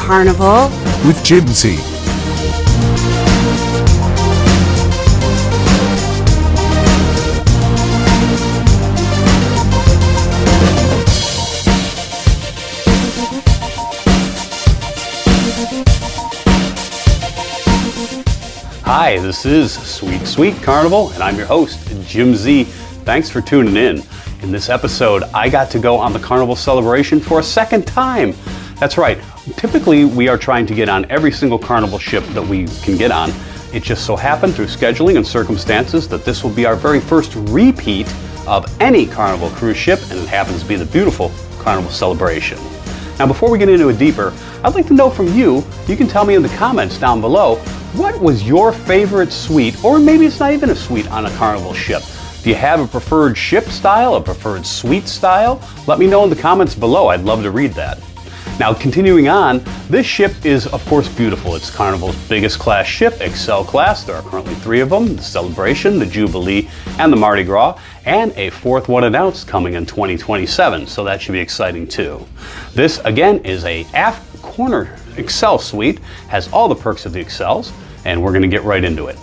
Carnival with Jimsy. Hi, this is Sweet Carnival, and I'm your host, Jim Z. Thanks for tuning in. In this episode, I got to go on the Carnival celebration for a second time. That's right. Typically, we are trying to get on every single Carnival ship that we can get on. It just so happened through scheduling and circumstances that this will be our very first repeat of any Carnival cruise ship, and it happens to be the beautiful Carnival celebration. Now, before we get into it deeper, I'd like to know from you. You can tell me in the comments down below, what was your favorite suite, or maybe it's not even a suite on a Carnival ship? Do you have a preferred ship style, a preferred suite style? Let me know in the comments below. I'd love to read that. Now, continuing on, this ship is, of course, beautiful. It's Carnival's biggest class ship, Excel class. There are currently 3 of them, the Celebration, the Jubilee, and the Mardi Gras, and a 4th one announced coming in 2027, so that should be exciting too. This, again, is a aft corner Excel suite, has all the perks of the Excels, and we're going to get right into it.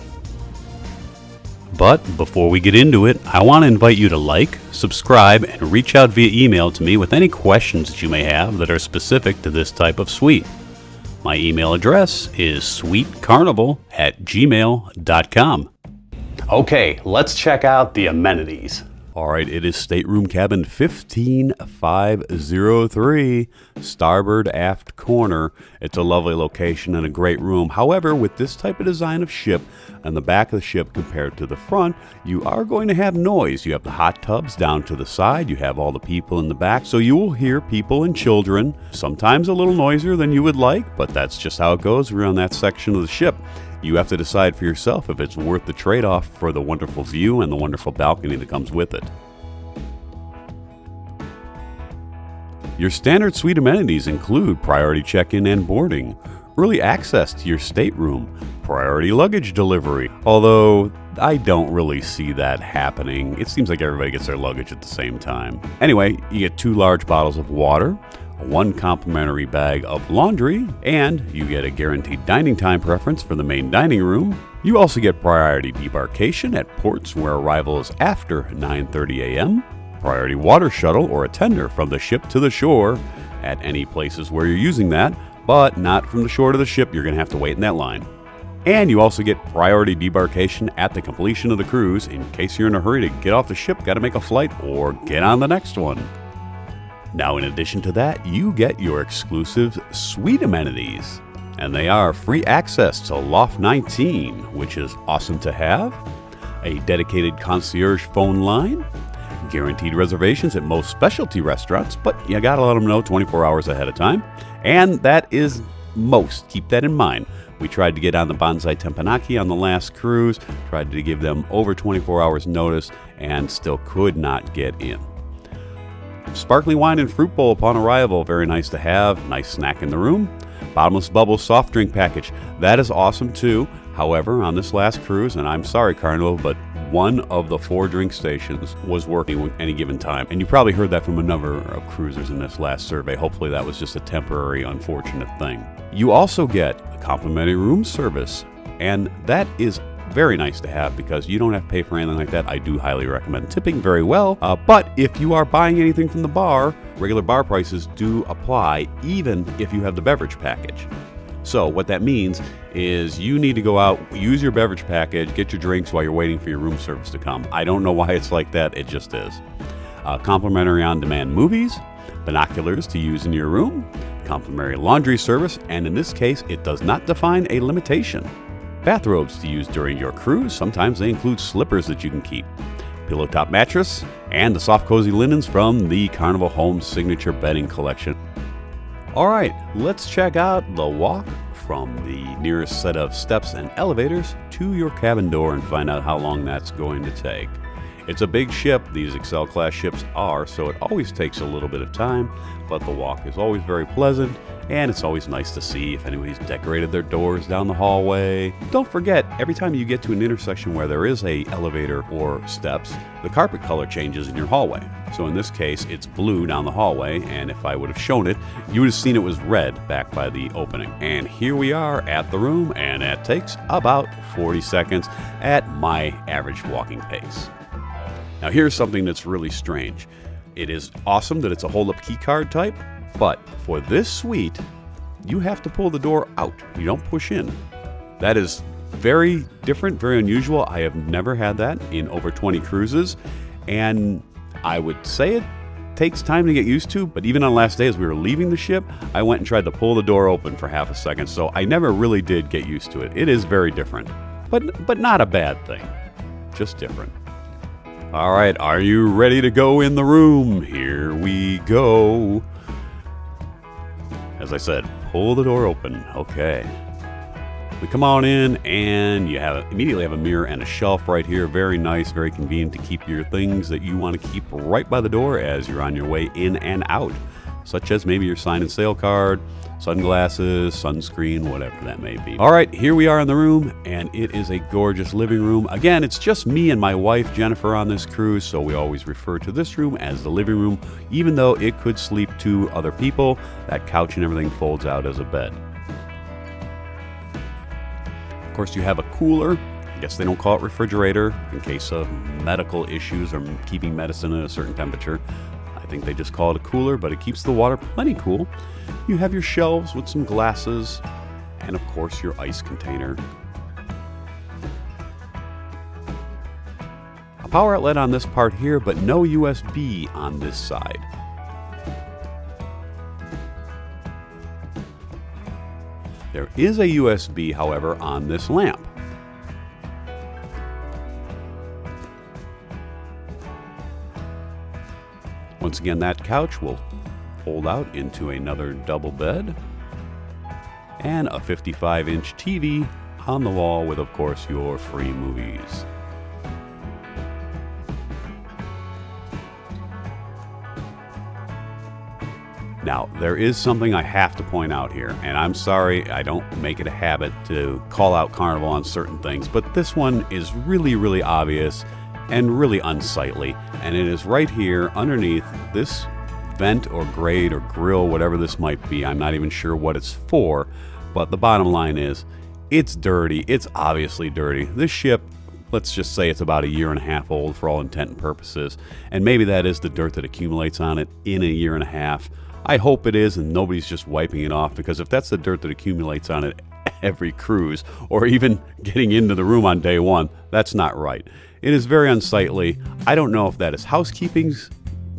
But before we get into it, I want to invite you to like, subscribe, and reach out via email to me with any questions that you may have that are specific to this type of suite. My email address is sweetcarnival@gmail.com. Okay, let's check out the amenities. All right, it is Stateroom Cabin 15503, starboard aft corner. It's a lovely location and a great room. However, with this type of design of ship and the back of the ship compared to the front, you are going to have noise. You have the hot tubs down to the side. You have all the people in the back, so you will hear people and children, sometimes a little noisier than you would like, but that's just how it goes. We're on that section of the ship. You have to decide for yourself if it's worth the trade-off for the wonderful view and the wonderful balcony that comes with it. Your standard suite amenities include priority check-in and boarding, early access to your stateroom, priority luggage delivery, although I don't really see that happening. It seems like everybody gets their luggage at the same time. Anyway, you get 2 large bottles of water, 1 complimentary bag of laundry, and you get a guaranteed dining time preference for the main dining room. You also get priority debarkation at ports where arrival is after 9:30 a.m., priority water shuttle or a tender from the ship to the shore at any places where you're using that, but not from the shore to the ship. You're going to have to wait in that line. And you also get priority debarkation at the completion of the cruise in case you're in a hurry to get off the ship, got to make a flight, or get on the next one. Now, in addition to that, you get your exclusive suite amenities, and they are free access to Loft 19, which is awesome to have, a dedicated concierge phone line, guaranteed reservations at most specialty restaurants, but you gotta let them know 24 hours ahead of time, and that is most. Keep that in mind. We tried to get on the Bonsai Teppanyaki on the last cruise, tried to give them over 24 hours notice, and still could not get in. Sparkling wine and fruit bowl upon arrival, very nice to have. Nice snack in the room. Bottomless bubble soft drink package, that is awesome too. However, on this last cruise, and I'm sorry Carnival, but one of the 4 drink stations was working at any given time. And you probably heard that from a number of cruisers in this last survey. Hopefully that was just a temporary unfortunate thing. You also get a complimentary room service, and that is very nice to have because you don't have to pay for anything like that. I do highly recommend tipping very well, but if you are buying anything from the bar, regular bar prices do apply even if you have the beverage package. So what that means is you need to go out, use your beverage package, get your drinks while you're waiting for your room service to come. I don't know why it's like that, it just is. Complimentary on-demand movies, binoculars to use in your room, complimentary laundry service, and in this case, it does not define a limitation. Bathrobes to use during your cruise. Sometimes they include slippers that you can keep. Pillow top mattress, and the soft cozy linens from the Carnival Home Signature Bedding Collection. All right, let's check out the walk from the nearest set of steps and elevators to your cabin door and find out how long that's going to take. It's a big ship, these Excel class ships are, so it always takes a little bit of time, but the walk is always very pleasant And it's always nice to see if anybody's decorated their doors down the hallway. Don't forget, every time you get to an intersection where there is a elevator or steps, the carpet color changes in your hallway. So in this case, it's blue down the hallway, and if I would have shown it, you would have seen it was red back by the opening. And here we are at the room, and it takes about 40 seconds at my average walking pace. Now here's something that's really strange. It is awesome that it's a hold-up key card type, but for this suite, you have to pull the door out. You don't push in. That is very different, very unusual. I have never had that in over 20 cruises, and I would say it takes time to get used to, but even on the last day as we were leaving the ship, I went and tried to pull the door open for half a second, so I never really did get used to it. It is very different, but not a bad thing, just different. All right, are you ready to go in the room? Here we go. As I said, pull the door open. Okay. We come on in, and you immediately have a mirror and a shelf right here. Very nice, very convenient to keep your things that you want to keep right by the door as you're on your way in and out, such as maybe your sign and sale card, sunglasses, sunscreen, whatever that may be. All right, here we are in the room, and it is a gorgeous living room. Again, it's just me and my wife, Jennifer, on this cruise, so we always refer to this room as the living room, even though it could sleep two other people. That couch and everything folds out as a bed. Of course, you have a cooler. I guess they don't call it refrigerator in case of medical issues or keeping medicine at a certain temperature. I think they just call it a cooler, but it keeps the water plenty cool. You have your shelves with some glasses, and of course your ice container. A power outlet on this part here, but no USB on this side. There is a USB, however, on this lamp. Once again, that couch will fold out into another double bed and a 55-inch TV on the wall with, of course, your free movies. Now, there is something I have to point out here, and I'm sorry I don't make it a habit to call out Carnival on certain things, but this one is really, really obvious and really unsightly, and it is right here underneath this vent or grate or grill, whatever this might be. I'm not even sure what it's for, but the bottom line is it's dirty. It's obviously dirty. This ship, let's just say it's about 1.5 years old for all intent and purposes, and maybe that is the dirt that accumulates on it in 1.5 years. I hope it is and nobody's just wiping it off, because if that's the dirt that accumulates on it every cruise or even getting into the room on day one, that's not right. It is very unsightly. I don't know if that is housekeeping's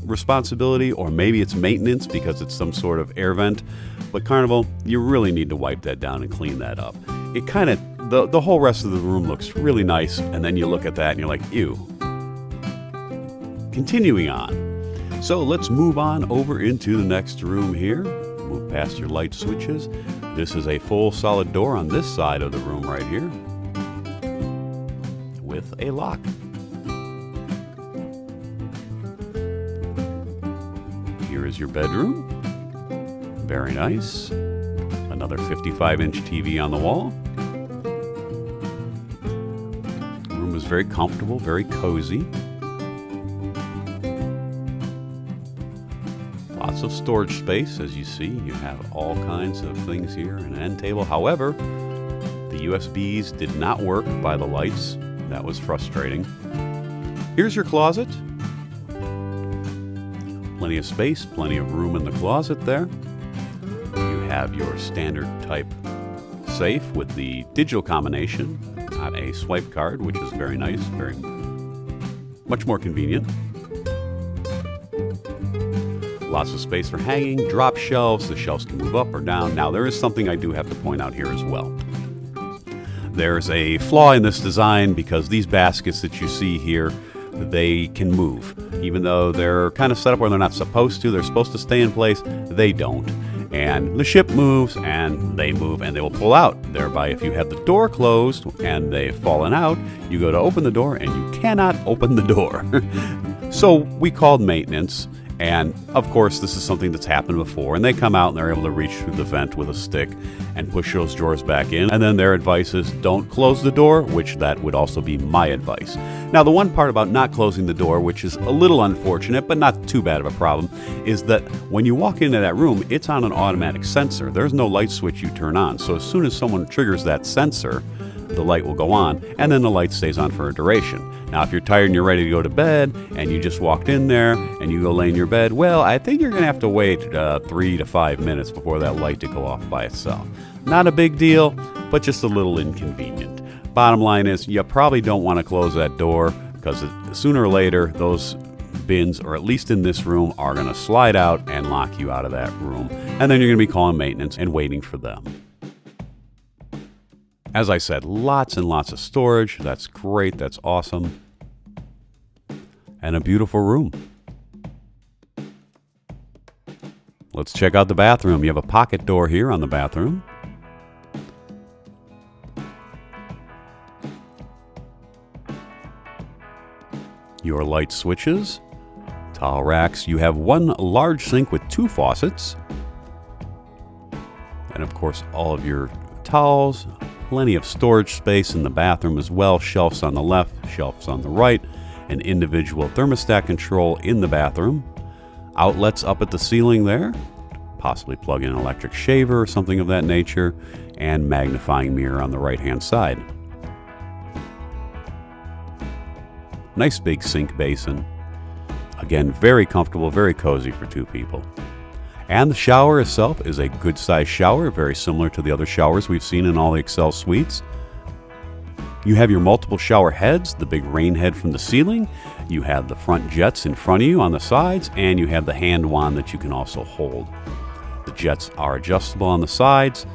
responsibility or maybe it's maintenance because it's some sort of air vent, but Carnival, you really need to wipe that down and clean that up. It kind of, the whole rest of the room looks really nice, and then you look at that and you're like, ew. Continuing on. So let's move on over into the next room here. Move past your light switches. This is a full solid door on this side of the room right here with a lock. Here is your bedroom. Very nice. Another 55-inch TV on the wall. The room is very comfortable, very cozy. Lots of storage space, as you see. You have all kinds of things here, an end table. However, the USBs did not work by the lights. That was frustrating. Here's your closet. Plenty of space, plenty of room in the closet there. You have your standard type safe with the digital combination, not a swipe card, which is very nice, very much more convenient. Lots of space for hanging, drop shelves. The shelves can move up or down. Now, there is something I do have to point out here as well. There's a flaw in this design because these baskets that you see here, they can move. Even though they're kind of set up where they're not supposed to, they're supposed to stay in place, they don't. And the ship moves, and they move, and they will pull out. Thereby, if you have the door closed and they've fallen out, you go to open the door, and you cannot open the door. So we called maintenance, And of course, this is something that's happened before, and they come out and they're able to reach through the vent with a stick and push those drawers back in. And then their advice is don't close the door, which that would also be my advice. Now, the one part about not closing the door, which is a little unfortunate, but not too bad of a problem, is that when you walk into that room, it's on an automatic sensor. There's no light switch you turn on. So as soon as someone triggers that sensor, the light will go on, and then the light stays on for a duration. Now, if you're tired and you're ready to go to bed, and you just walked in there, and you go lay in your bed, well, I think you're going to have to wait 3 to 5 minutes before that light to go off by itself. Not a big deal, but just a little inconvenient. Bottom line is, you probably don't want to close that door, because sooner or later, those bins, or at least in this room, are going to slide out and lock you out of that room. And then you're going to be calling maintenance and waiting for them. As I said, lots and lots of storage. That's great. That's awesome. And a beautiful room. Let's check out the bathroom. You have a pocket door here on the bathroom. Your light switches. Towel racks. You have one large sink with 2 faucets. And of course, all of your towels. Plenty of storage space in the bathroom as well. Shelves on the left, shelves on the right. An individual thermostat control in the bathroom. Outlets up at the ceiling there. Possibly plug in an electric shaver or something of that nature. And magnifying mirror on the right-hand side. Nice big sink basin. Again, very comfortable, very cozy for 2 people. And the shower itself is a good-sized shower, very similar to the other showers we've seen in all the Excel suites. You have your multiple shower heads, the big rain head from the ceiling. You have the front jets in front of you on the sides, and you have the hand wand that you can also hold. The jets are adjustable on the sides,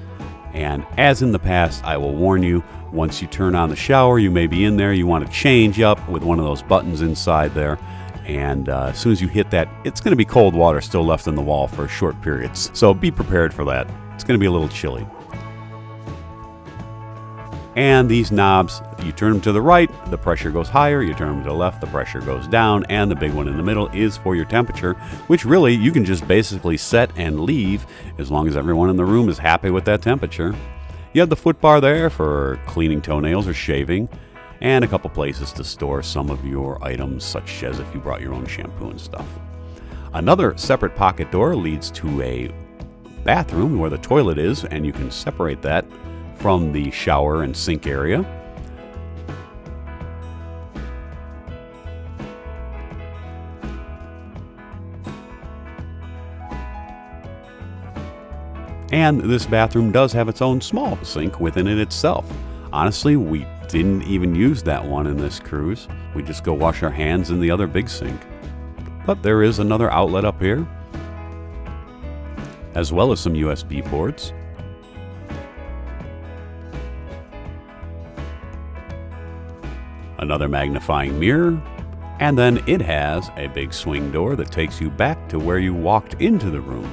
and as in the past, I will warn you, once you turn on the shower, you may be in there, you want to change up with one of those buttons inside there. And as soon as you hit that, it's going to be cold water still left in the wall for short periods. So be prepared for that. It's going to be a little chilly. And these knobs, you turn them to the right, the pressure goes higher. You turn them to the left, the pressure goes down. And the big one in the middle is for your temperature, which really you can just basically set and leave as long as everyone in the room is happy with that temperature. You have the foot bar there for cleaning toenails or shaving. And a couple places to store some of your items, such as if you brought your own shampoo and stuff. Another separate pocket door leads to a bathroom where the toilet is, and you can separate that from the shower and sink area. And this bathroom does have its own small sink within it itself. Honestly, we didn't even use that one in this cruise. We just go wash our hands in the other big sink. But there is another outlet up here, as well as some USB ports. Another magnifying mirror, and then it has a big swing door that takes you back to where you walked into the room.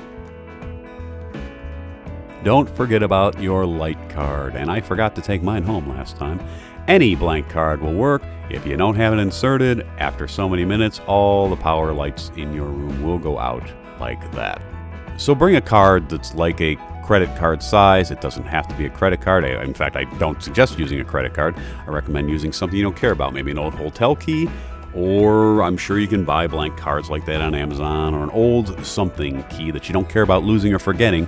Don't forget about your light card, and I forgot to take mine home last time. Any blank card will work. If you don't have it inserted, after so many minutes, all the power lights in your room will go out like that. So bring a card that's like a credit card size. It doesn't have to be a credit card. In fact, I don't suggest using a credit card. I recommend using something you don't care about, maybe an old hotel key, or I'm sure you can buy blank cards like that on Amazon, or an old something key that you don't care about losing or forgetting.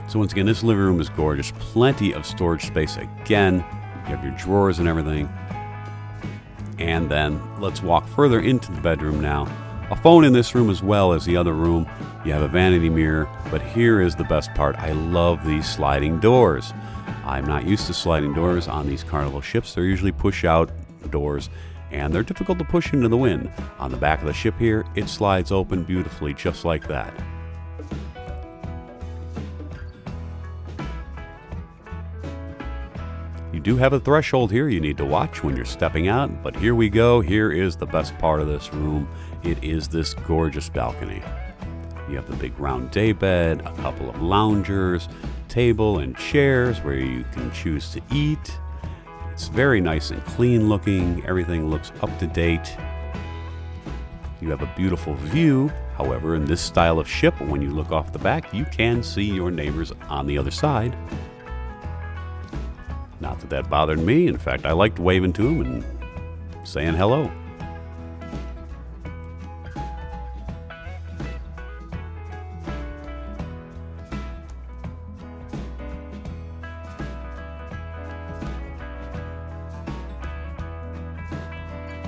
So once again, this living room is gorgeous. Plenty of storage space again. You have your drawers and everything. And then let's walk further into the bedroom now. A phone in this room as well as the other room. You have a vanity mirror, but here is the best part. I love these sliding doors. I'm not used to sliding doors on these Carnival ships. They're usually push-out doors, and they're difficult to push into the wind. On the back of the ship here, it slides open beautifully, just like that. You do have a threshold here you need to watch when you're stepping out, but here we go. Here is the best part of this room. It is this gorgeous balcony. You have the big round day bed, a couple of loungers, table and chairs where you can choose to eat. It's very nice and clean looking. Everything looks up to date. You have a beautiful view. However, in this style of ship, when you look off the back, you can see your neighbors on the other side. Not that that bothered me. In fact, I liked waving to them and saying hello.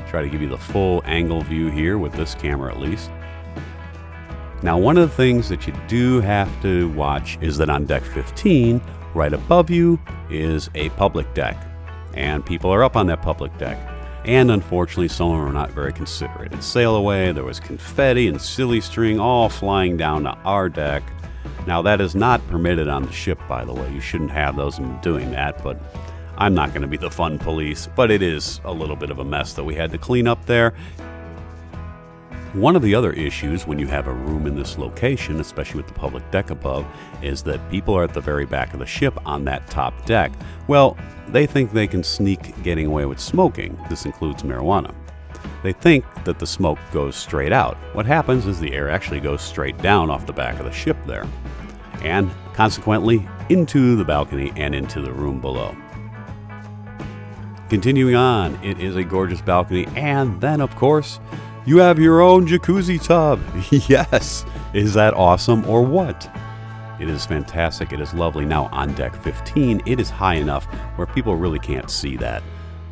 Try to give you the full angle view here with this camera at least. Now, one of the things that you do have to watch is that on deck 15, right above you is a public deck, and people are up on that public deck. And unfortunately, some of them are not very considerate. At sail away, there was confetti and silly string all flying down to our deck. Now, that is not permitted on the ship, by the way. You shouldn't have those in doing that, but I'm not going to be the fun police, but it is a little bit of a mess that we had to clean up there. One of the other issues when you have a room in this location, especially with the public deck above, is that people are at the very back of the ship on that top deck. Well, they think they can sneak getting away with smoking. This includes marijuana. They think that the smoke goes straight out. What happens is the air actually goes straight down off the back of the ship there, and consequently into the balcony and into the room below. Continuing on, it is a gorgeous balcony, and then, of course, you have your own jacuzzi tub. Yes, is that awesome or what? It is fantastic. It is lovely. Now, on deck 15, it is high enough where people really can't see that.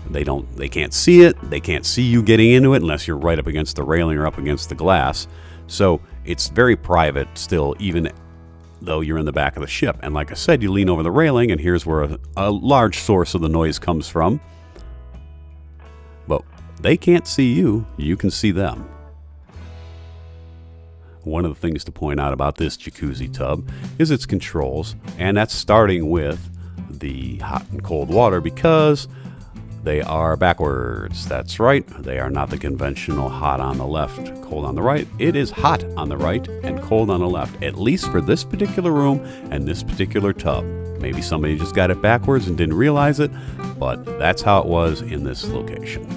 They can't see it. They can't see you getting into it unless you're right up against the railing or up against the glass. So it's very private still, even though you're in the back of the ship. And like I said, you lean over the railing, and here's where a large source of the noise comes from. But they can't see you, you can see them. One of the things to point out about this jacuzzi tub is its controls, and that's starting with the hot and cold water because they are backwards. That's right, they are not the conventional hot on the left, cold on the right. It is hot on the right and cold on the left, at least for this particular room and this particular tub. Maybe somebody just got it backwards and didn't realize it, but that's how it was in this location.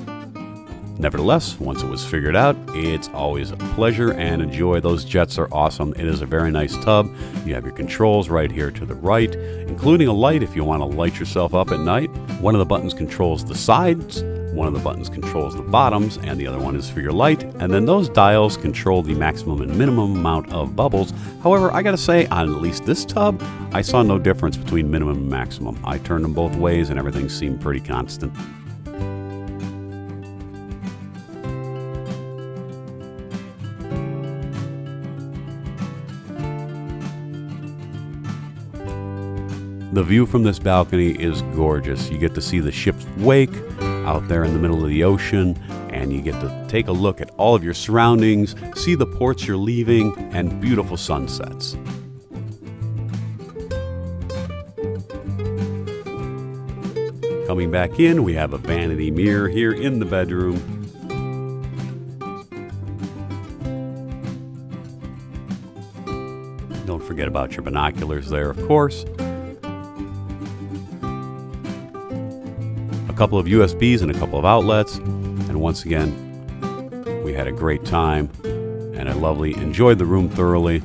Nevertheless, once it was figured out, it's always a pleasure and a joy. Those jets are awesome. It is a very nice tub. You have your controls right here to the right, including a light if you want to light yourself up at night. One of the buttons controls the sides, one of the buttons controls the bottoms, and the other one is for your light. And then those dials control the maximum and minimum amount of bubbles. However, I gotta say, on at least this tub, I saw no difference between minimum and maximum. I turned them both ways and everything seemed pretty constant. The view from this balcony is gorgeous. You get to see the ship's wake out there in the middle of the ocean, and you get to take a look at all of your surroundings, see the ports you're leaving, and beautiful sunsets. Coming back in, we have a vanity mirror here in the bedroom. Don't forget about your binoculars there, of course. A couple of USBs and a couple of outlets, and once again we had a great time and enjoyed the room thoroughly.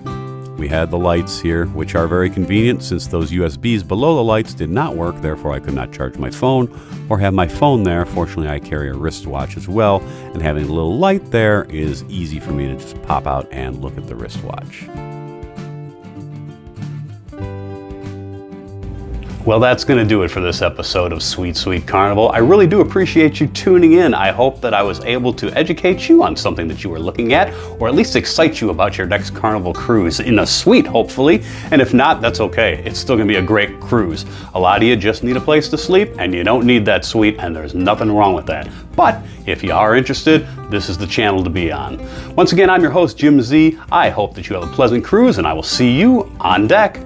We had the lights here, which are very convenient since those USBs below the lights did not work, therefore I could not charge my phone or have my phone there. Fortunately, I carry a wristwatch as well, and having a little light there is easy for me to just pop out and look at the wristwatch. Well, that's going to do it for this episode of Sweet Sweet Carnival. I really do appreciate you tuning in. I hope that I was able to educate you on something that you were looking at, or at least excite you about your next Carnival cruise in a suite, hopefully. And if not, that's okay. It's still going to be a great cruise. A lot of you just need a place to sleep, and you don't need that suite, and there's nothing wrong with that. But if you are interested, this is the channel to be on. Once again, I'm your host, Jim Z. I hope that you have a pleasant cruise, and I will see you on deck.